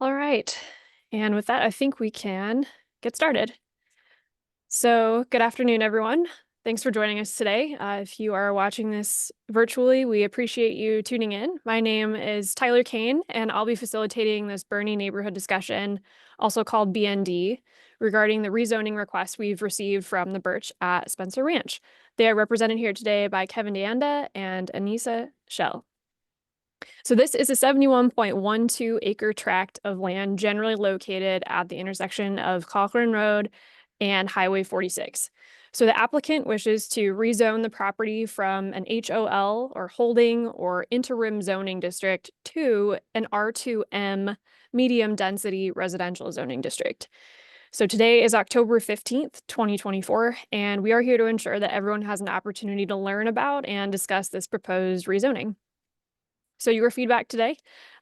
All right. And with that, I think we can get started. So good afternoon, everyone. Thanks for joining us today. If you are watching this virtually, we appreciate you tuning in. My name is Tyler Kane, and I'll be facilitating this Boerne neighborhood discussion, also called BND, regarding the rezoning request we've received from the Birch at Spencer Ranch. They are represented here today by Kevin Deanda and Anissa Shell. So this is a 71.12 acre tract of land generally located at the intersection of Cochrane Road and Highway 46. So the applicant wishes to rezone the property from an HOL or holding or interim zoning district to an R2M medium density residential zoning district. So today is October 15th, 2024, and we are here to ensure that everyone has an opportunity to learn about and discuss this proposed rezoning. So your feedback today,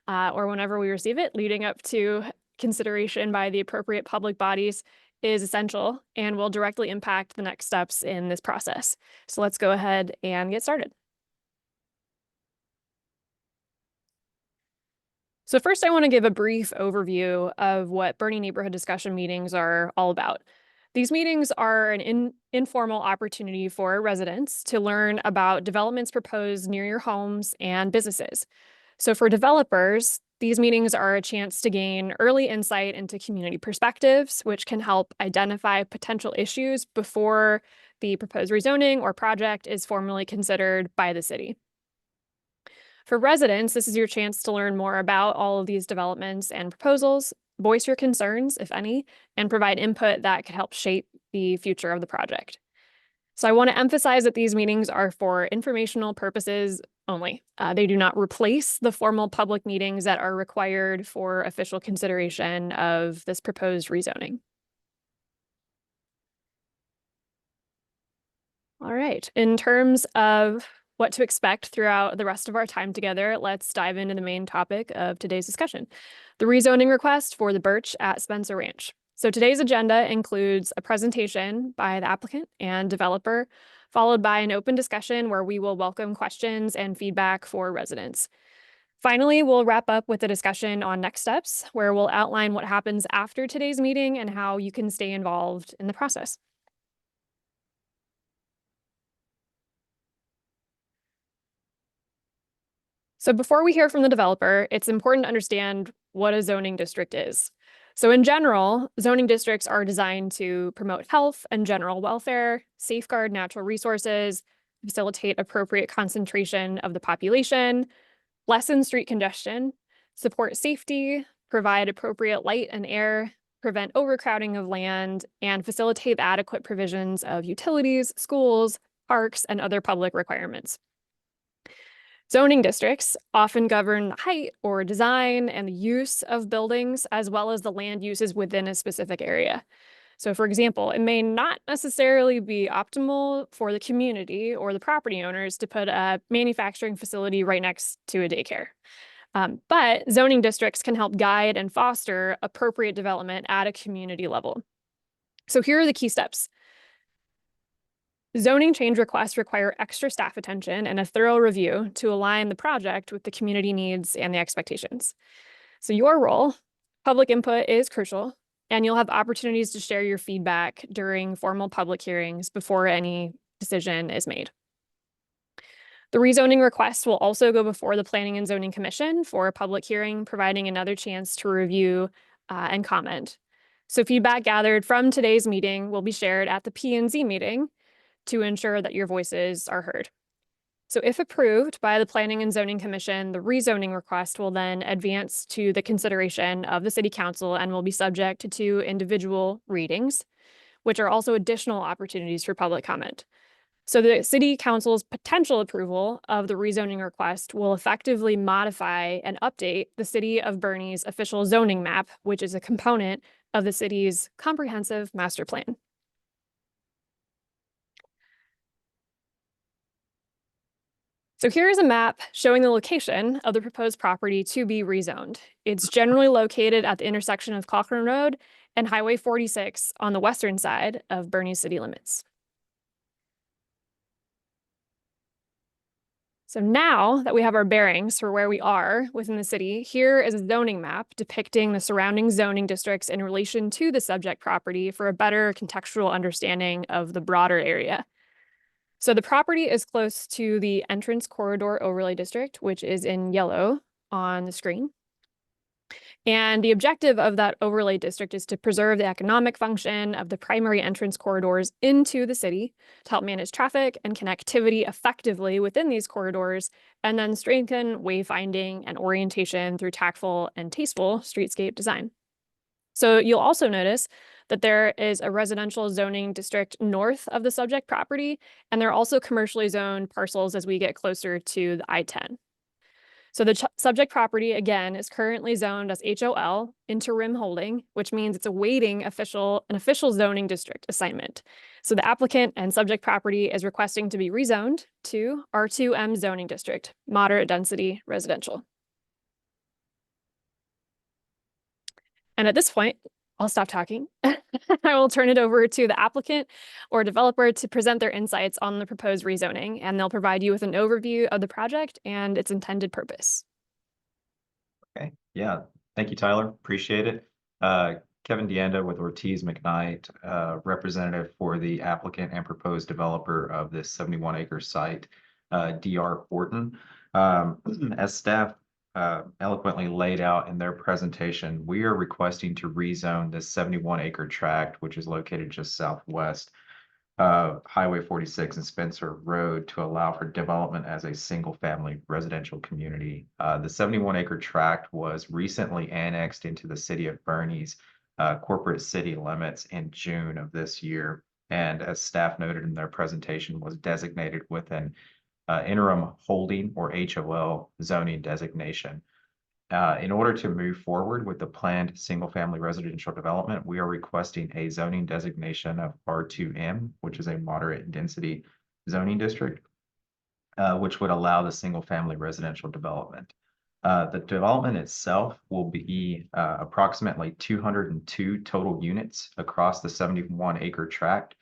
or whenever we receive it, leading up to consideration by the appropriate public bodies, is essential and will directly impact the next steps in this process. So let's go ahead and get started. So first, I want to give a brief overview of what Boerne neighborhood discussion meetings are all about. These meetings are an informal opportunity for residents to learn about developments proposed near your homes and businesses. So for developers, these meetings are a chance to gain early insight into community perspectives, which can help identify potential issues before the proposed rezoning or project is formally considered by the city. For residents, this is your chance to learn more about all of these developments and proposals, voice your concerns, if any, and provide input that could help shape the future of the project. So I want to emphasize that these meetings are for informational purposes only. They do not replace the formal public meetings that are required for official consideration of this proposed rezoning. All right, in terms of what to expect throughout the rest of our time together, let's dive into the main topic of today's discussion, the rezoning request for the Birch at Spencer Ranch. So today's agenda includes a presentation by the applicant and developer, followed by an open discussion where we will welcome questions and feedback for residents. Finally, we'll wrap up with a discussion on next steps, where we'll outline what happens after today's meeting and how you can stay involved in the process. So before we hear from the developer, it's important to understand what a zoning district is. So in general, zoning districts are designed to promote health and general welfare, safeguard natural resources, facilitate appropriate concentration of the population, lessen street congestion, support safety, provide appropriate light and air, prevent overcrowding of land, and facilitate adequate provisions of utilities, schools, parks, and other public requirements. Zoning districts often govern the height or design and the use of buildings, as well as the land uses within a specific area. So for example, it may not necessarily be optimal for the community or the property owners to put a manufacturing facility right next to a daycare. But zoning districts can help guide and foster appropriate development at a community level. So here are the key steps. Zoning change requests require extra staff attention and a thorough review to align the project with the community needs and the expectations. So your role, public input, is crucial, and you'll have opportunities to share your feedback during formal public hearings before any decision is made. The rezoning request will also go before the Planning and Zoning Commission for a public hearing, providing another chance to review and comment. So feedback gathered from today's meeting will be shared at the P&Z meeting to ensure that your voices are heard. So if approved by the Planning and Zoning Commission, the rezoning request will then advance to the consideration of the City Council and will be subject to 2 individual readings, which are also additional opportunities for public comment. So the City Council's potential approval of the rezoning request will effectively modify and update the City of Boerne's official zoning map, which is a component of the city's comprehensive master plan. So here is a map showing the location of the proposed property to be rezoned. It's generally located at the intersection of Cochrane Road and Highway 46 on the western side of Boerne city limits. So now that we have our bearings for where we are within the city, here is a zoning map depicting the surrounding zoning districts in relation to the subject property for a better contextual understanding of the broader area. So the property is close to the entrance corridor overlay district, which is in yellow on the screen. And the objective of that overlay district is to preserve the economic function of the primary entrance corridors into the city to help manage traffic and connectivity effectively within these corridors, and then strengthen wayfinding and orientation through tactful and tasteful streetscape design. So you'll also notice that there is a residential zoning district north of the subject property, and there are also commercially zoned parcels as we get closer to the I-10. So the subject property, again, is currently zoned as HOL, interim holding, which means it's awaiting an official zoning district assignment. So the applicant and subject property is requesting to be rezoned to R2M zoning district, moderate density residential. And at this point, I'll stop talking. I will turn it over to the applicant or developer to present their insights on the proposed rezoning, and they'll provide you with an overview of the project and its intended purpose. Okay, yeah, thank you, Tyler. Appreciate it. Kevin Deanda with Ortiz McKnight, representative for the applicant and proposed developer of this 71-acre site, DR Horton. As staff eloquently laid out in their presentation, we are requesting to rezone this 71-acre tract, which is located just southwest Highway 46 and Spencer Road, to allow for development as a single-family residential community. The 71-acre tract was recently annexed into the city of Boerne's corporate city limits in June of this year, and as staff noted in their presentation, was designated with an interim holding or HOL zoning designation. In order to move forward with the planned single-family residential development, we are requesting a zoning designation of R2M, which is a moderate density zoning district, which would allow the single-family residential development. The development itself will be approximately 202 total units across the 71-acre tract,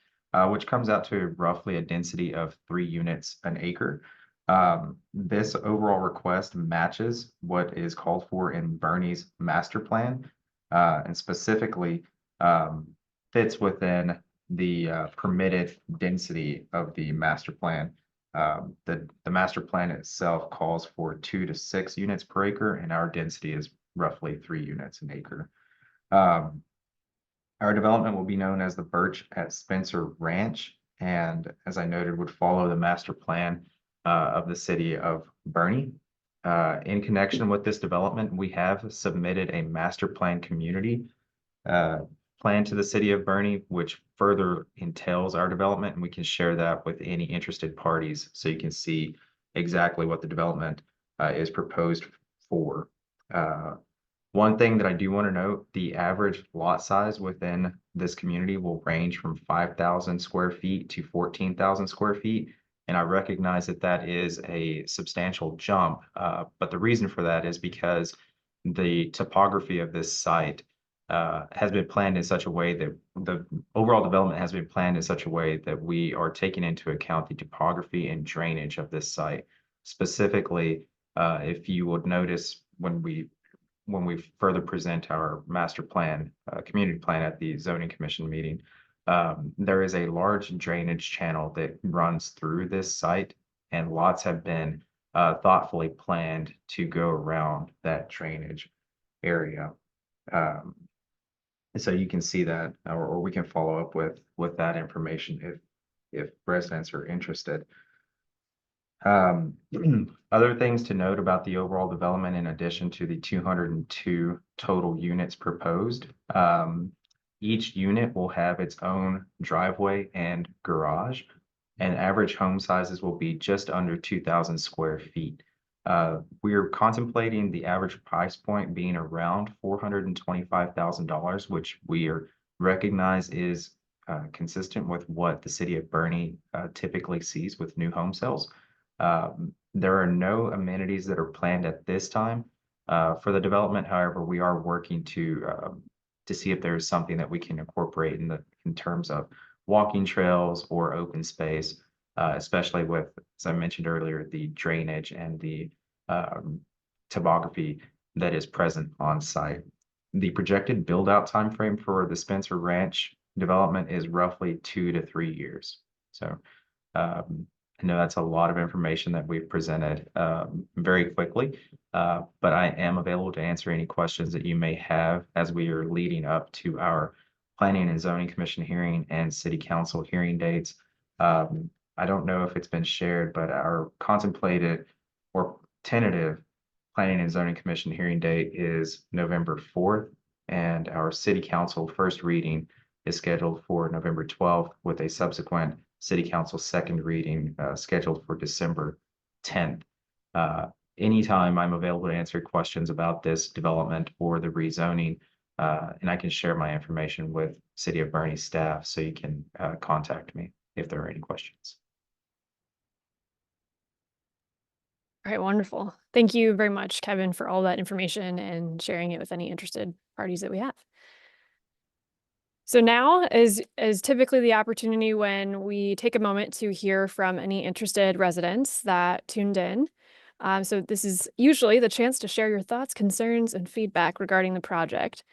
which comes out to roughly a density of 3 units an acre. This overall request matches what is called for in Boerne's master plan, and specifically fits within the permitted density of the master plan. The master plan itself calls for 2 to 6 units per acre, and our density is roughly 3 units an acre. Our development will be known as the Birch at Spencer Ranch, and as I noted, would follow the master plan of the city of Boerne. In connection with this development, we have submitted a master plan community plan to the city of Boerne, which further entails our development, and we can share that with any interested parties so you can see exactly what the development is proposed for. One thing that I do want to note, the average lot size within this community will range from 5,000 square feet to 14,000 square feet. And I recognize that that is a substantial jump, but the reason for that is because the topography of this site has been planned in such a way that the overall development has been planned in such a way that we are taking into account the topography and drainage of this site. Specifically, if you would notice when we further present our master plan, community plan at the zoning commission meeting, there is a large drainage channel that runs through this site, and lots have been thoughtfully planned to go around that drainage area. So you can see that, or we can follow up with that information if residents are interested. Other things to note about the overall development, in addition to the 202 total units proposed, each unit will have its own driveway and garage, and average home sizes will be just under 2,000 square feet. We are contemplating the average price point being around $425,000, which we recognize is consistent with what the city of Boerne typically sees with new home sales. There are no amenities that are planned at this time for the development. However, we are working to see if there is something that we can incorporate in terms of walking trails or open space especially with, as I mentioned earlier, the drainage and the topography that is present on site. The projected build-out timeframe for the Spencer Ranch development is roughly 2 to 3 years. So I know that's a lot of information that we've presented very quickly, but I am available to answer any questions that you may have as we are leading up to our Planning and Zoning Commission hearing and City Council hearing dates. I don't know if it's been shared, but our contemplated or tentative Planning and Zoning Commission hearing date is November 4th, and our City Council first reading is scheduled for November 12th, with a subsequent City Council second reading scheduled for December 10th. Anytime I'm available to answer questions about this development or the rezoning, and I can share my information with City of Boerne staff, so you can contact me if there are any questions. All right, wonderful. Thank you very much, Kevin, for all that information and sharing it with any interested parties that we have. So now is typically the opportunity when we take a moment to hear from any interested residents that tuned in. So this is usually the chance to share your thoughts, concerns, and feedback regarding the project.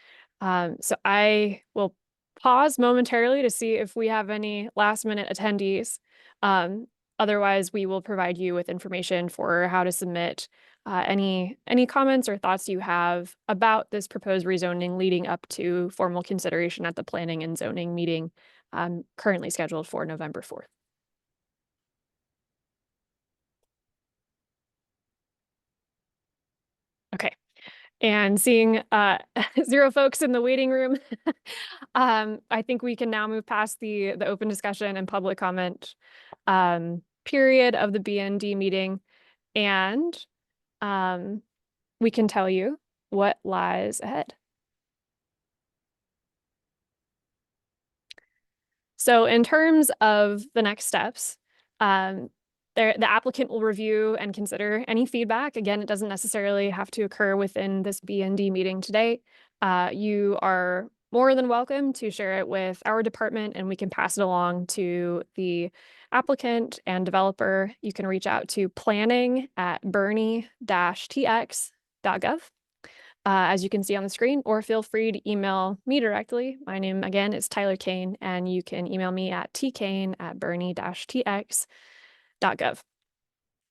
So I will pause momentarily to see if we have any last-minute attendees. Otherwise, we will provide you with information for how to submit any comments or thoughts you have about this proposed rezoning leading up to formal consideration at the Planning and Zoning meeting currently scheduled for November 4th. Okay. And seeing 0 folks in the waiting room, I think we can now move past the open discussion and public comment period of the BND meeting, and we can tell you what lies ahead. So in terms of the next steps, the applicant will review and consider any feedback. Again, it doesn't necessarily have to occur within this BND meeting today. You are more than welcome to share it with our department, and we can pass it along to the applicant and developer. You can reach out to planning@boerne-tx.gov. As you can see on the screen, or feel free to email me directly. My name, again, is Tyler Kane, and you can email me at tkane@boerne-tx.gov.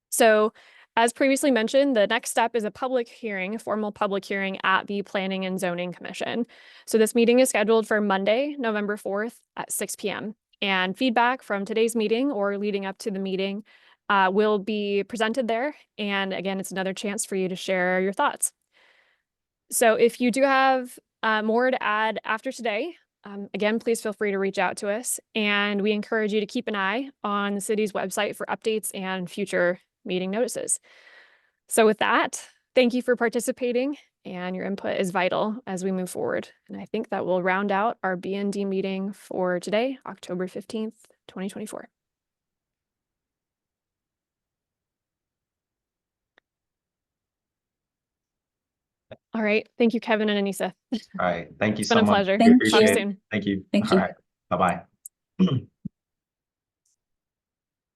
So, as previously mentioned, the next step is a public hearing, a formal public hearing at the Planning and Zoning Commission. So this meeting is scheduled for Monday, November 4th at 6 p.m. And feedback from today's meeting or leading up to the meeting will be presented there. And again, it's another chance for you to share your thoughts. So if you do have more to add after today, again, please feel free to reach out to us. And we encourage you to keep an eye on the city's website for updates and future meeting notices. So with that, thank you for participating, and your input is vital as we move forward. And I think that will round out our BND meeting for today, October 15th, 2024. All right. Thank you, Kevin and Anissa. All right. Thank you It's been so a much. pleasure. We Thank Talk appreciate you. it. soon. Thank you. Thank All you. right. Bye-bye.